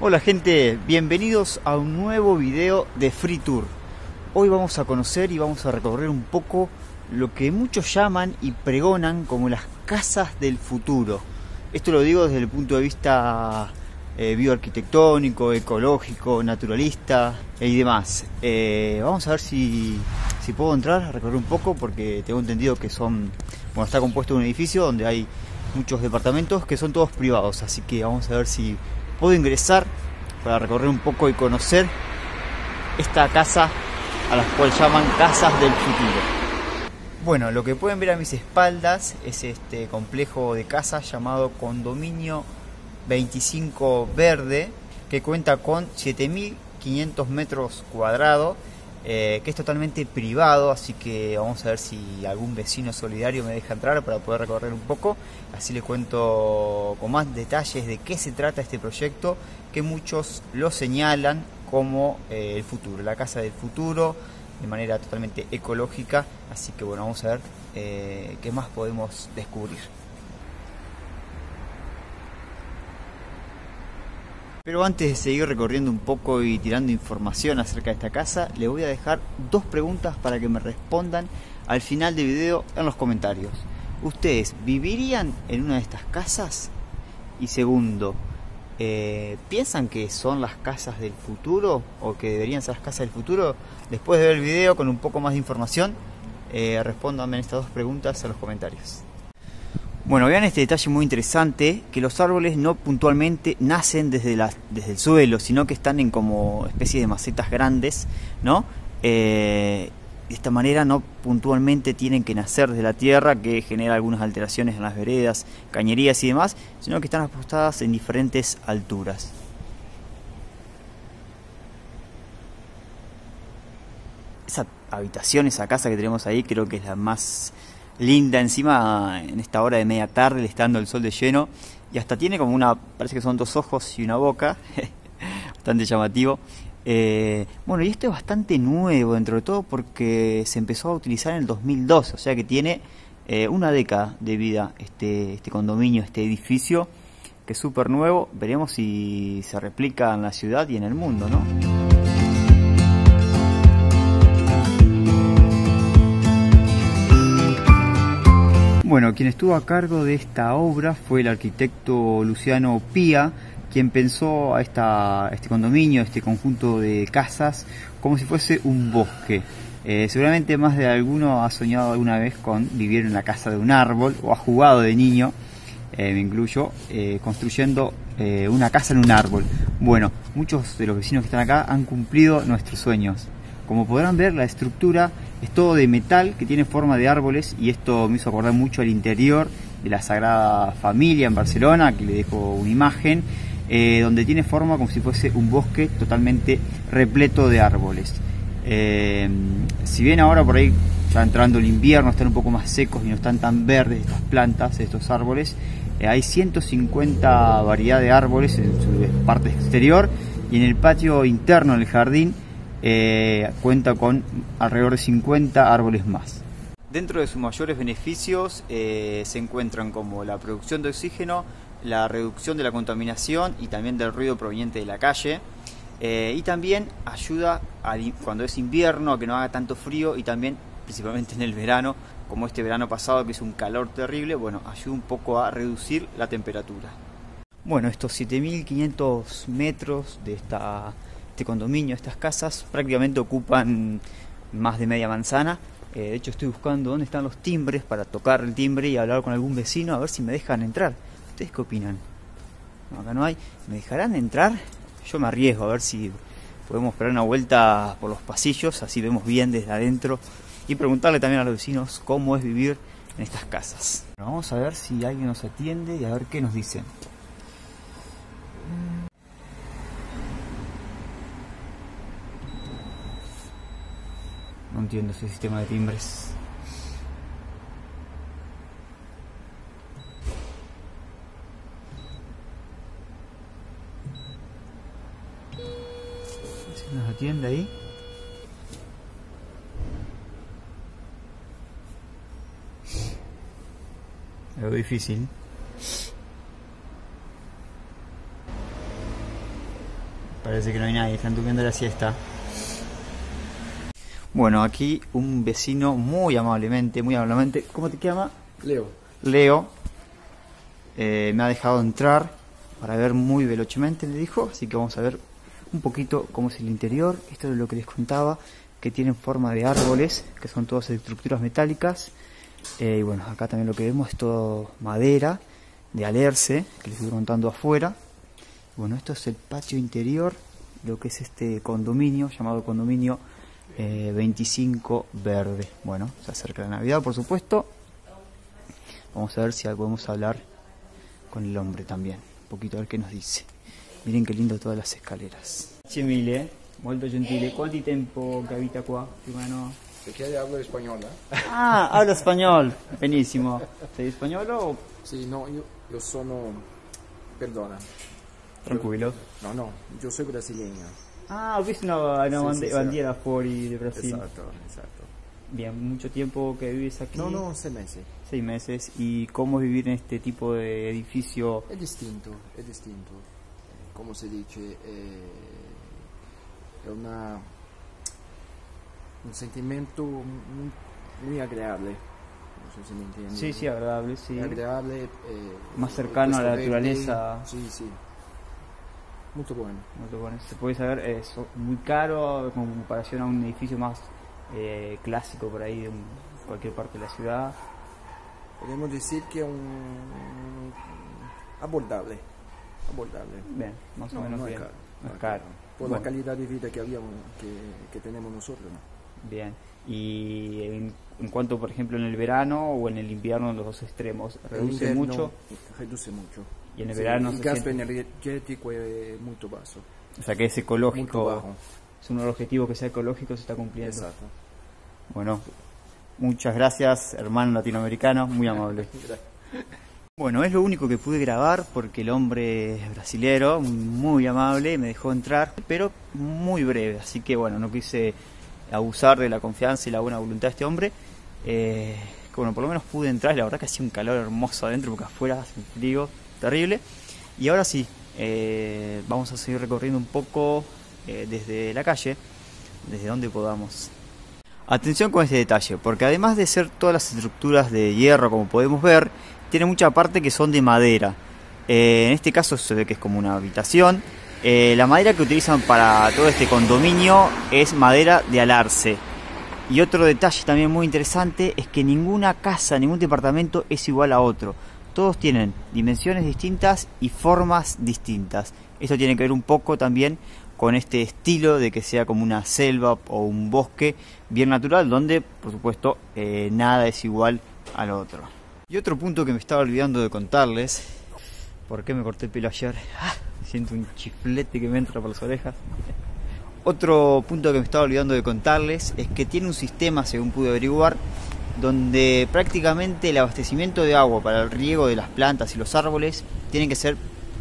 Hola gente, bienvenidos a un nuevo video de Free Tour. Hoy vamos a conocer y vamos a recorrer un poco lo que muchos llaman y pregonan como las casas del futuro. Esto lo digo desde el punto de vista bioarquitectónico, ecológico, naturalista y demás. Vamos a ver si puedo entrar a recorrer un poco, porque tengo entendido que está compuesto de un edificio donde hay muchos departamentos que son todos privados, así que vamos a ver si puedo ingresar para recorrer un poco y conocer esta casa a la cual llaman casas del futuro. Bueno, lo que pueden ver a mis espaldas es este complejo de casas llamado Condominio 25 Verde, que cuenta con 7.500 metros cuadrados, que es totalmente privado, así que vamos a ver si algún vecino solidario me deja entrar para poder recorrer un poco. Así les cuento con más detalles de qué se trata este proyecto, que muchos lo señalan como el futuro, la casa del futuro, de manera totalmente ecológica. Así que bueno, vamos a ver qué más podemos descubrir. Pero antes de seguir recorriendo un poco y tirando información acerca de esta casa, le voy a dejar dos preguntas para que me respondan al final del video en los comentarios. ¿Ustedes vivirían en una de estas casas? Y segundo, ¿piensan que son las casas del futuro o que deberían ser las casas del futuro? Después de ver el video con un poco más de información, respóndanme estas dos preguntas en los comentarios. Bueno, vean este detalle muy interesante, que los árboles no puntualmente nacen desde el suelo, sino que están en como especies de macetas grandes, ¿no? De esta manera no puntualmente tienen que nacer desde la tierra, que genera algunas alteraciones en las veredas, cañerías y demás, sino que están apostadas en diferentes alturas. Esa habitación, esa casa que tenemos ahí, creo que es la más linda. Encima en esta hora de media tarde le está dando el sol de lleno y hasta tiene como parece que son dos ojos y una boca bastante llamativo. Bueno, y esto es bastante nuevo dentro de todo, porque se empezó a utilizar en el 2012, o sea que tiene una década de vida este condominio, este edificio, que es súper nuevo. Veremos si se replica en la ciudad y en el mundo, ¿no? Bueno, quien estuvo a cargo de esta obra fue el arquitecto Luciano Pía, quien pensó a este condominio, este conjunto de casas, como si fuese un bosque. Seguramente más de alguno ha soñado alguna vez con vivir en la casa de un árbol, o ha jugado de niño, me incluyo, construyendo una casa en un árbol. Bueno, muchos de los vecinos que están acá han cumplido nuestros sueños. Como podrán ver, la estructura es todo de metal, que tiene forma de árboles, y esto me hizo acordar mucho al interior de la Sagrada Familia en Barcelona. Aquí le dejo una imagen, donde tiene forma como si fuese un bosque totalmente repleto de árboles. Si bien ahora por ahí, ya entrando el invierno, están un poco más secos y no están tan verdes estas plantas, estos árboles, hay 150 variedades de árboles en su parte exterior, y en el patio interno, en el jardín, cuenta con alrededor de 50 árboles más. Dentro de sus mayores beneficios se encuentran como la producción de oxígeno, la reducción de la contaminación y también del ruido proveniente de la calle, y también ayuda cuando es invierno a que no haga tanto frío, y también principalmente en el verano, como este verano pasado que es un calor terrible. Bueno, ayuda un poco a reducir la temperatura. Bueno, estos 7.500 metros de este condominio, estas casas, prácticamente ocupan más de media manzana. De hecho, estoy buscando dónde están los timbres para tocar el timbre y hablar con algún vecino a ver si me dejan entrar. ¿Ustedes qué opinan? No, acá no hay. ¿Me dejarán entrar? Yo me arriesgo a ver si podemos pegar una vuelta por los pasillos, así vemos bien desde adentro, y preguntarle también a los vecinos cómo es vivir en estas casas. Bueno, vamos a ver si alguien nos atiende y a ver qué nos dicen. No entiendo ese sistema de timbres. ¿Se nos atiende ahí? Algo difícil. Parece que no hay nadie, están durmiendo la siesta. Bueno, aquí un vecino muy amablemente, ¿cómo te llama? Leo. Leo. Me ha dejado entrar para ver muy velocemente, me dijo, así que vamos a ver un poquito cómo es el interior. Esto es lo que les contaba, que tienen forma de árboles, que son todas estructuras metálicas. Y bueno, acá también lo que vemos es todo madera de alerce, que les estoy contando afuera. Bueno, esto es el patio interior, lo que es este condominio, llamado condominio 25 Verde. Bueno, se acerca la Navidad, por supuesto. Vamos a ver si podemos hablar con el hombre también, un poquito a ver qué nos dice. Miren qué lindo todas las escaleras. Grazie mille, molto gentile. Quanto tempo che abita qua? Più o meno? Se quiere hablo español, ¿eh? Ah, hablo español. Benissimo. Sei spagnolo o...? Sí, no, yo sono... Perdona. Tranquillo. No, yo soy brasileño. Ah, ho visto una bandiera fuori de Brasil. Exacto. Bien, ¿mucho tiempo que vives aquí? No, 6 meses. 6 meses. ¿Y cómo es vivir en este tipo de edificio? Es distinto. Como se dice, es un sentimiento muy agradable. No sé si me entiendes. Sí, agradable, sí. Agradable. Más cercano a la naturaleza. Sí. Muy bueno. Se puede saber, es muy caro en comparación a un edificio más clásico por ahí de cualquier parte de la ciudad. Podemos decir que es abordable. Bien, más o menos no bien. No es caro. Por la calidad de vida que tenemos nosotros, ¿no? Bien. Y en cuanto, por ejemplo, en el verano o en el invierno, en los dos extremos, ¿reduce mucho? Reduce mucho. Y en el verano el gasto energético es muy bajo. O sea que es ecológico. Muy es uno de los objetivos, que sea ecológico, se está cumpliendo. Exacto. Bueno, muchas gracias, hermano latinoamericano, muy amable. Bueno, es lo único que pude grabar porque el hombre es brasilero, muy amable, me dejó entrar, pero muy breve, así que bueno, no quise abusar de la confianza y la buena voluntad de este hombre. Que bueno, por lo menos pude entrar, y la verdad que hacía un calor hermoso adentro porque afuera hace un frío terrible. Y ahora sí, vamos a seguir recorriendo un poco desde la calle, desde donde podamos. Atención con este detalle, porque además de ser todas las estructuras de hierro, como podemos ver, tiene mucha parte que son de madera. En este caso se ve que es como una habitación. La madera que utilizan para todo este condominio es madera de alarce. Y otro detalle también muy interesante es que ninguna casa, ningún departamento es igual a otro. Todos tienen dimensiones distintas y formas distintas. Esto tiene que ver un poco también con este estilo de que sea como una selva o un bosque bien natural, donde por supuesto nada es igual al otro. Y otro punto que me estaba olvidando de contarles, ¿por qué me corté el pelo ayer? Siento un chiflete que me entra por las orejas. Otro punto que me estaba olvidando de contarles es que tiene un sistema, según pude averiguar, donde prácticamente el abastecimiento de agua para el riego de las plantas y los árboles tiene que ser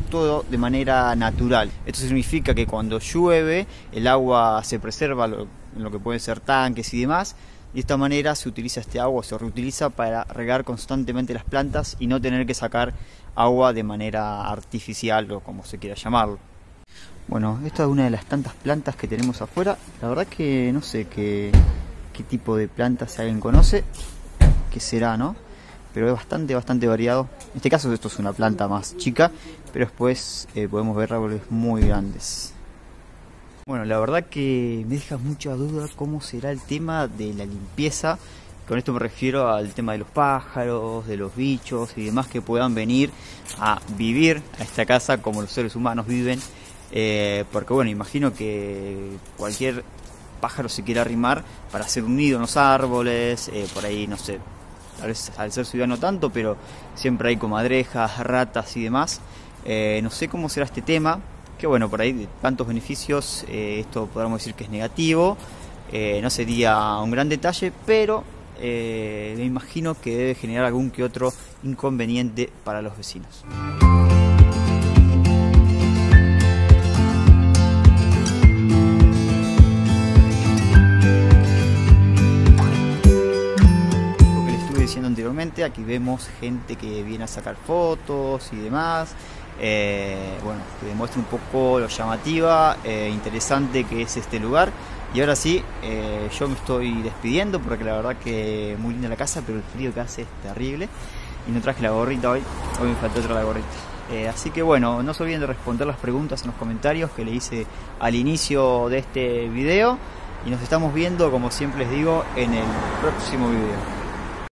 todo de manera natural. Esto significa que cuando llueve el agua se preserva en lo que pueden ser tanques y demás, y de esta manera se utiliza este agua, se reutiliza para regar constantemente las plantas y no tener que sacar agua de manera artificial o como se quiera llamarlo. Bueno, esta es una de las tantas plantas que tenemos afuera. La verdad que no sé qué tipo de plantas, si alguien conoce, qué será, ¿no? Pero es bastante variado. En este caso esto es una planta más chica, pero después podemos ver árboles muy grandes. Bueno, la verdad que me deja mucha duda cómo será el tema de la limpieza. Con esto me refiero al tema de los pájaros, de los bichos y demás que puedan venir a vivir a esta casa como los seres humanos viven. Porque bueno, imagino que cualquier pájaro se quiera arrimar para hacer un nido en los árboles, por ahí no sé, tal vez al ser ciudad no tanto, pero siempre hay comadrejas, ratas y demás. No sé cómo será este tema, que bueno, por ahí de tantos beneficios, esto podríamos decir que es negativo, no sería un gran detalle, pero me imagino que debe generar algún que otro inconveniente para los vecinos. parte, aquí vemos gente que viene a sacar fotos y demás. Bueno, que demuestra un poco lo llamativa, interesante que es este lugar. Y ahora sí, yo me estoy despidiendo porque la verdad que muy linda la casa, pero el frío que hace es terrible. Y no traje la gorrita hoy me faltó otra la gorrita. Así que bueno, no se olviden de responder las preguntas en los comentarios que le hice al inicio de este video. Y nos estamos viendo, como siempre les digo, en el próximo video.